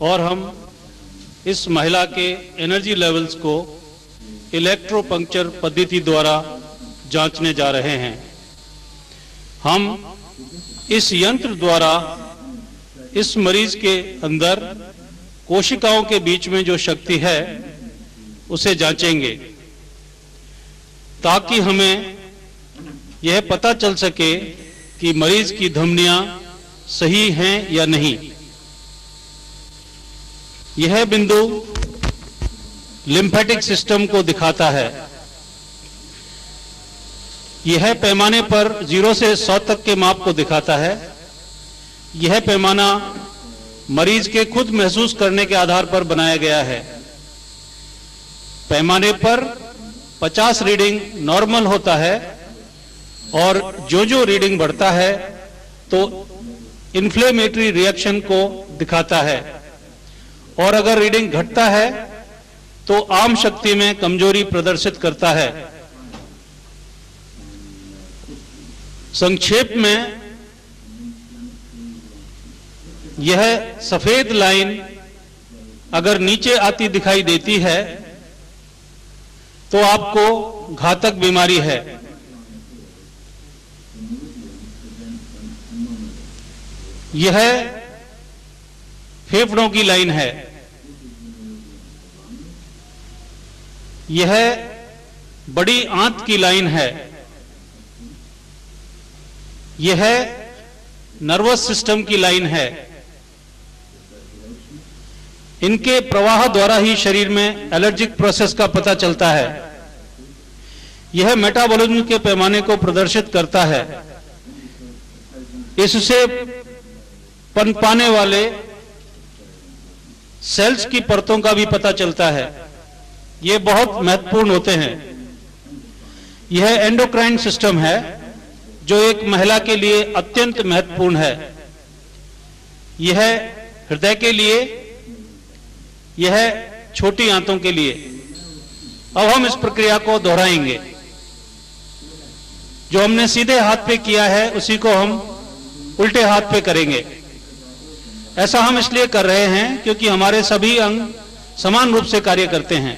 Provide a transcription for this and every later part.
और हम इस महिला के एनर्जी लेवल्स को इलेक्ट्रोपंक्चर पद्धति द्वारा जांचने जा रहे हैं। हम इस यंत्र द्वारा इस मरीज के अंदर कोशिकाओं के बीच में जो शक्ति है उसे जांचेंगे, ताकि हमें यह पता चल सके कि मरीज की धमनियां सही हैं या नहीं। यह बिंदु लिम्फेटिक सिस्टम को दिखाता है। यह पैमाने पर 0 से 100 तक के माप को दिखाता है। यह पैमाना मरीज के खुद महसूस करने के आधार पर बनाया गया है। पैमाने पर 50 रीडिंग नॉर्मल होता है और जो रीडिंग बढ़ता है तो इन्फ्लेमेटरी रिएक्शन को दिखाता है, और अगर रीडिंग घटता है तो आम शक्ति में कमजोरी प्रदर्शित करता है। संक्षेप में यह सफेद लाइन अगर नीचे आती दिखाई देती है तो आपको घातक बीमारी है। यह फेफड़ों की लाइन है। यह बड़ी आंत की लाइन है। यह नर्वस सिस्टम की लाइन है। इनके प्रवाह द्वारा ही शरीर में एलर्जिक प्रोसेस का पता चलता है। यह मेटाबॉलिज्म के पैमाने को प्रदर्शित करता है। इससे पनपाने वाले सेल्स की परतों का भी पता चलता है। ये बहुत महत्वपूर्ण होते हैं। यह एंडोक्राइन सिस्टम है जो एक महिला के लिए अत्यंत महत्वपूर्ण है। यह हृदय के लिए, यह छोटी आंतों के लिए। अब हम इस प्रक्रिया को दोहराएंगे। जो हमने सीधे हाथ पे किया है उसी को हम उल्टे हाथ पे करेंगे। ऐसा हम इसलिए कर रहे हैं क्योंकि हमारे सभी अंग समान रूप से कार्य करते हैं।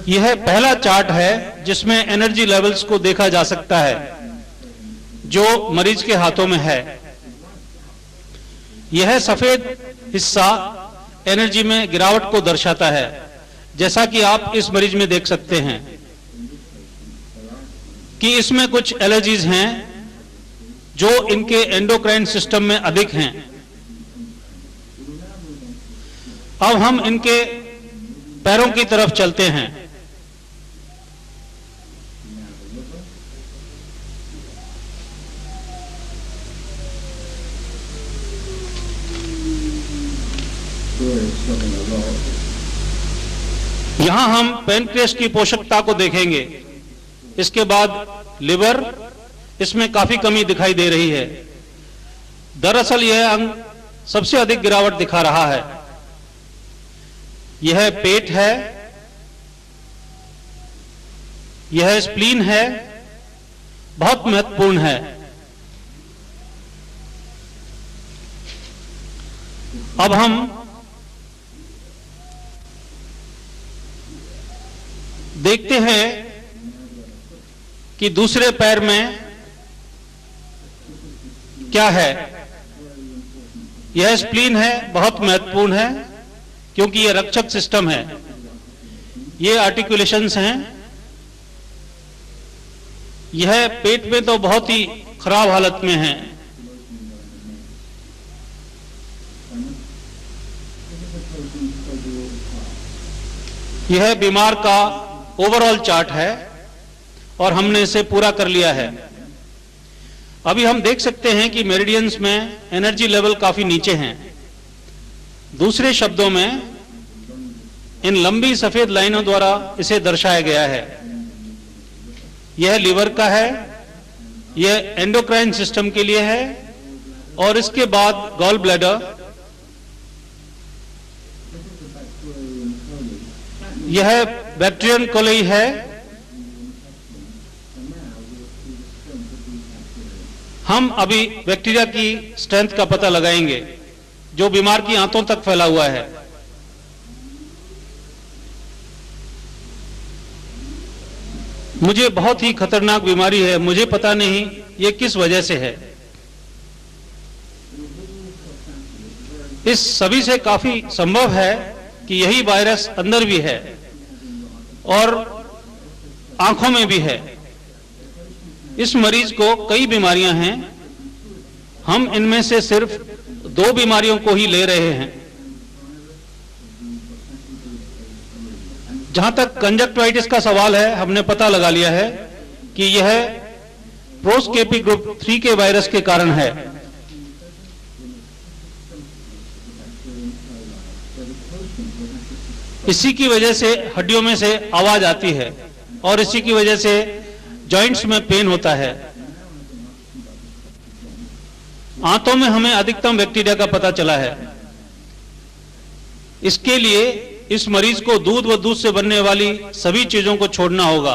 यह पहला चार्ट है जिसमें एनर्जी लेवल्स को देखा जा सकता है जो मरीज के हाथों में है। यह सफेद हिस्सा एनर्जी में गिरावट को दर्शाता है, जैसा कि आप इस मरीज में देख सकते हैं कि इसमें कुछ एलर्जीज हैं जो इनके एंडोक्राइन सिस्टम में अधिक हैं। अब हम इनके पैरों की तरफ चलते हैं। यहां हम पैनक्रियास की पोषकता को देखेंगे। इसके बाद लिवर, इसमें काफी कमी दिखाई दे रही है। दरअसल यह अंग सबसे अधिक गिरावट दिखा रहा है। यह पेट है, यह स्प्लीन है, बहुत महत्वपूर्ण है। अब हम देखते हैं कि दूसरे पैर में क्या है। यह स्प्लीन है, बहुत महत्वपूर्ण है क्योंकि यह रक्षक सिस्टम है। ये आर्टिकुलेशंस हैं। यह पेट में तो बहुत ही खराब हालत में है। यह बीमार का ओवरऑल चार्ट है और हमने इसे पूरा कर लिया है। अभी हम देख सकते हैं कि मेरिडियंस में एनर्जी लेवल काफी नीचे हैं। दूसरे शब्दों में इन लंबी सफेद लाइनों द्वारा इसे दर्शाया गया है। यह लीवर का है, यह एंडोक्राइन सिस्टम के लिए है और इसके बाद गॉल ब्लैडर, यह बैक्टीरियन कोलाई है। हम अभी बैक्टीरिया की स्ट्रेंथ का पता लगाएंगे जो बीमार की आंतों तक फैला हुआ है। मुझे बहुत ही खतरनाक बीमारी है, मुझे पता नहीं ये किस वजह से है। इस सभी से काफी संभव है कि यही वायरस अंदर भी है और आंखों में भी है। इस मरीज को कई बीमारियां हैं, हम इनमें से सिर्फ 2 बीमारियों को ही ले रहे हैं। जहां तक कंजक्टिवाइटिस का सवाल है, हमने पता लगा लिया है कि यह प्रोस्केपी ग्रुप 3 के वायरस के कारण है। इसी की वजह से हड्डियों में से आवाज आती है और इसी की वजह से जॉइंट्स में पेन होता है। आंतों में हमें अधिकतम बैक्टीरिया का पता चला है। इसके लिए इस मरीज को दूध व दूध से बनने वाली सभी चीजों को छोड़ना होगा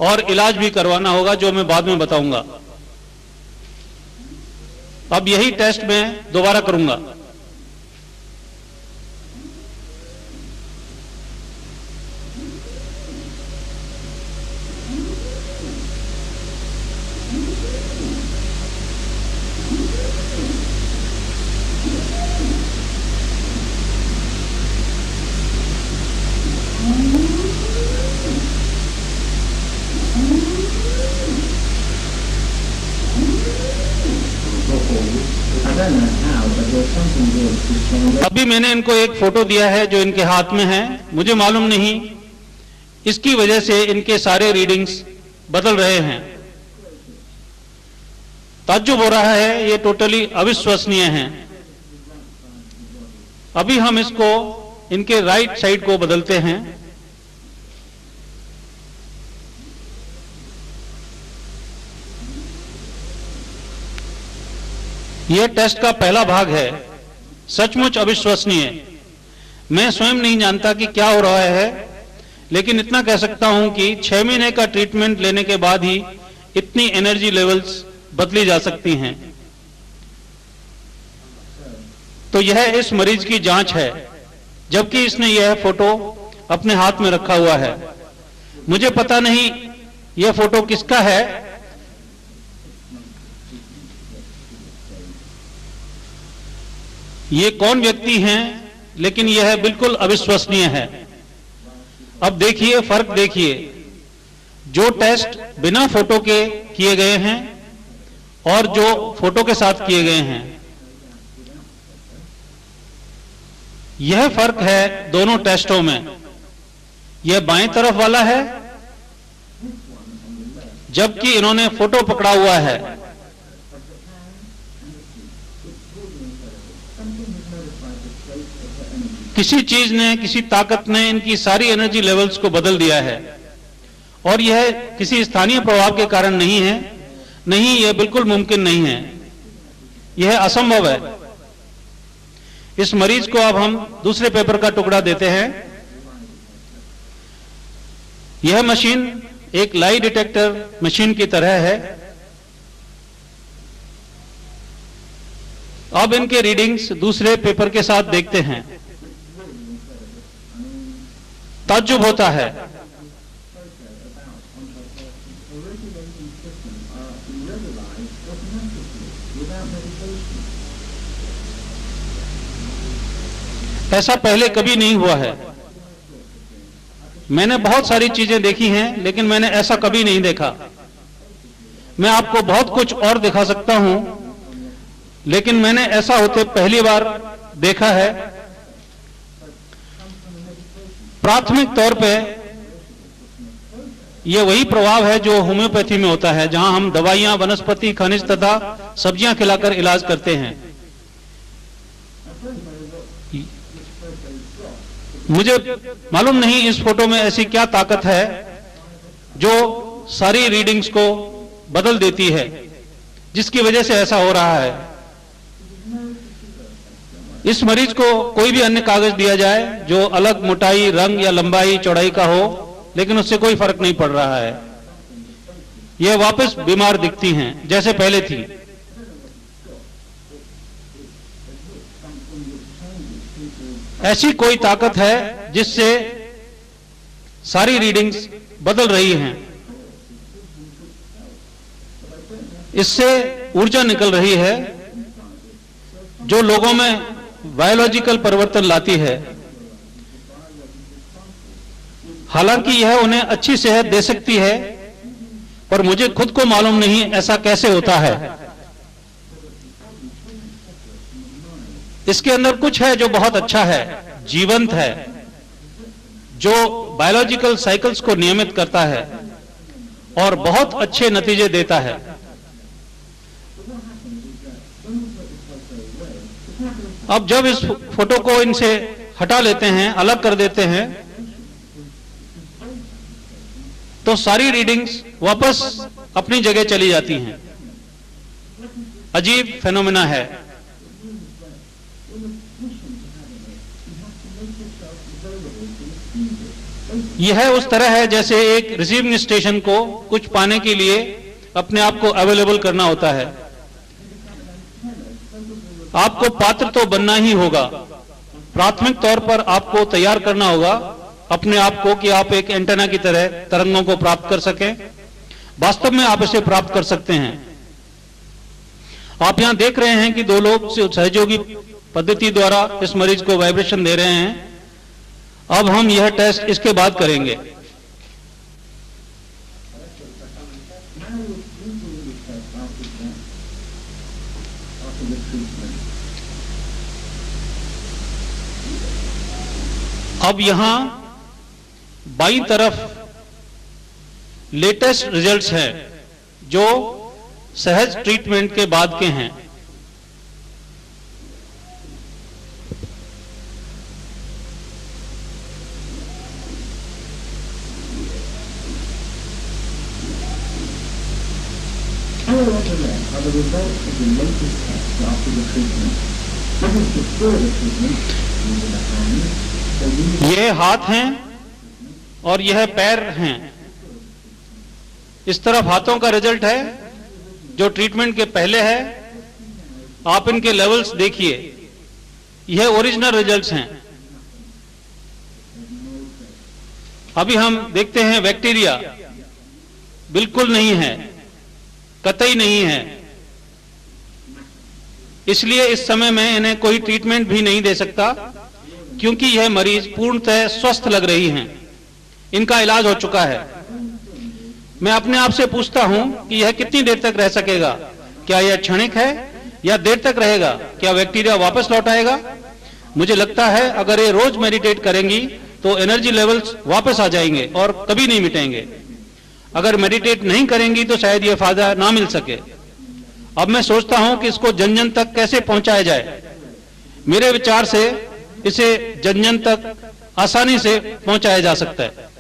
और इलाज भी करवाना होगा, जो मैं बाद में बताऊंगा। अब यही टेस्ट मैं दोबारा करूंगा। अभी मैंने इनको एक फोटो दिया है जो इनके हाथ में है। मुझे मालूम नहीं इसकी वजह से इनके सारे रीडिंग्स बदल रहे हैं। ताज्जुब हो रहा है, ये टोटली अविश्वसनीय है। अभी हम इसको इनके राइट साइड को बदलते हैं। यह टेस्ट का पहला भाग है, सचमुच अविश्वसनीय। मैं स्वयं नहीं जानता कि क्या हो रहा है, लेकिन इतना कह सकता हूं कि 6 महीने का ट्रीटमेंट लेने के बाद ही इतनी एनर्जी लेवल्स बदली जा सकती हैं। तो यह इस मरीज की जांच है, जबकि इसने यह फोटो अपने हाथ में रखा हुआ है। मुझे पता नहीं यह फोटो किसका है। ये कौन व्यक्ति हैं, लेकिन यह बिल्कुल अविश्वसनीय है। अब देखिए फर्क, देखिए जो टेस्ट बिना फोटो के किए गए हैं और जो फोटो के साथ किए गए हैं, यह फर्क है दोनों टेस्टों में। यह बाएं तरफ वाला है, जबकि इन्होंने फोटो पकड़ा हुआ है। किसी चीज ने, किसी ताकत ने इनकी सारी एनर्जी लेवल्स को बदल दिया है और यह किसी स्थानीय प्रभाव के कारण नहीं है। नहीं, यह बिल्कुल मुमकिन नहीं है, यह असंभव है। इस मरीज को अब हम दूसरे पेपर का टुकड़ा देते हैं। यह मशीन एक लाई डिटेक्टर मशीन की तरह है। अब इनके रीडिंग्स दूसरे पेपर के साथ देखते हैं। ताज्जुब होता है। ऐसा पहले कभी नहीं हुआ है। मैंने बहुत सारी चीजें देखी हैं, लेकिन मैंने ऐसा कभी नहीं देखा। मैं आपको बहुत कुछ और दिखा सकता हूं, लेकिन मैंने ऐसा होते पहली बार देखा है। प्राथमिक तौर पे यह वही प्रभाव है जो होम्योपैथी में होता है, जहां हम दवाइयां, वनस्पति, खनिज तथा सब्जियां खिलाकर इलाज करते हैं। मुझे मालूम नहीं इस फोटो में ऐसी क्या ताकत है जो सारी रीडिंग्स को बदल देती है, जिसकी वजह से ऐसा हो रहा है। इस मरीज को कोई भी अन्य कागज दिया जाए जो अलग मोटाई, रंग या लंबाई, चौड़ाई का हो, लेकिन उससे कोई फर्क नहीं पड़ रहा है। यह वापस बीमार दिखती हैं जैसे पहले थी। ऐसी कोई ताकत है जिससे सारी रीडिंग्स बदल रही हैं, इससे ऊर्जा निकल रही है जो लोगों में बायोलॉजिकल परिवर्तन लाती है। हालांकि यह उन्हें अच्छी सेहत दे सकती है, पर मुझे खुद को मालूम नहीं ऐसा कैसे होता है। इसके अंदर कुछ है जो बहुत अच्छा है, जीवंत है, जो बायोलॉजिकल साइकिल्स को नियमित करता है और बहुत अच्छे नतीजे देता है। अब जब इस फोटो को इनसे हटा लेते हैं, अलग कर देते हैं, तो सारी रीडिंग्स वापस अपनी जगह चली जाती हैं। अजीब फेनोमेना है। यह उस तरह है जैसे एक रिसीविंग स्टेशन को कुछ पाने के लिए अपने आप को अवेलेबल करना होता है। आपको पात्र तो बनना ही होगा। प्राथमिक तौर पर आपको तैयार करना होगा अपने आप को कि आप एक एंटेना की तरह तरंगों को प्राप्त कर सकें। वास्तव में आप इसे प्राप्त कर सकते हैं। आप यहां देख रहे हैं कि दो लोग सहयोगी पद्धति द्वारा इस मरीज को वाइब्रेशन दे रहे हैं। अब हम यह टेस्ट इसके बाद करेंगे। अब यहां बाईं तरफ लेटेस्ट रिजल्ट्स हैं जो सहज ट्रीटमेंट के बाद के हैं। The results of the latest tests after the treatment. This is before the treatment, using the hands, the knees. ये हाथ हैं और यह पैर हैं। इस तरफ हाथों का रिजल्ट है जो ट्रीटमेंट के पहले है। आप इनके लेवल्स देखिए, यह ओरिजिनल रिजल्ट्स हैं। अभी हम देखते हैं बैक्टीरिया बिल्कुल नहीं है, कतई नहीं है। इसलिए इस समय मैं इन्हें कोई ट्रीटमेंट भी नहीं दे सकता, क्योंकि यह मरीज पूर्णतः स्वस्थ लग रही हैं। इनका इलाज हो चुका है। मैं अपने आप से पूछता हूं कि यह कितनी देर तक रह सकेगा। क्या यह क्षणिक है या देर तक रहेगा? क्या बैक्टीरिया वापस लौट आएगा? मुझे लगता है अगर ये रोज मेडिटेट करेंगी तो एनर्जी लेवल्स वापस आ जाएंगे और कभी नहीं मिटेंगे। अगर मेडिटेट नहीं करेंगी तो शायद यह फायदा ना मिल सके। अब मैं सोचता हूं कि इसको जन जन तक कैसे पहुंचाया जाए। मेरे विचार से इसे जन जन तक आसानी से पहुंचाया जा सकता है।